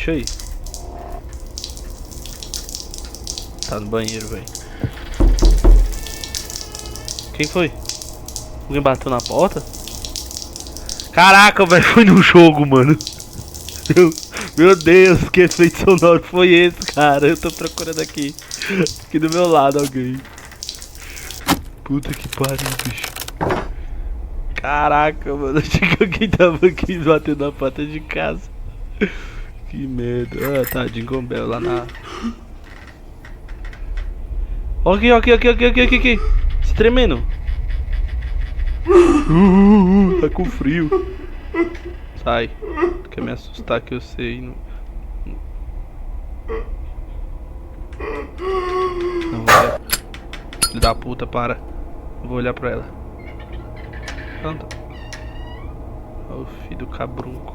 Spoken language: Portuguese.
bicho aí. Tá no banheiro, velho. Quem foi? Alguém bateu na porta? Caraca, velho, foi no jogo, mano. Meu Deus, que efeito sonoro foi esse, cara? Eu tô procurando aqui. Aqui do meu lado alguém. Puta que pariu, bicho. Caraca, mano. Achei que alguém tava aqui batendo na porta de casa. Que merda. Ah, tá, Jingle Bell lá na... Aqui, aqui, aqui, aqui, aqui, aqui, aqui. Se tremendo. Tá com frio. Sai. Tu quer me assustar que eu sei. Não vou olhar. Filho da puta, para. Não vou olhar pra ela. Anda. Ó o filho do cabrunco.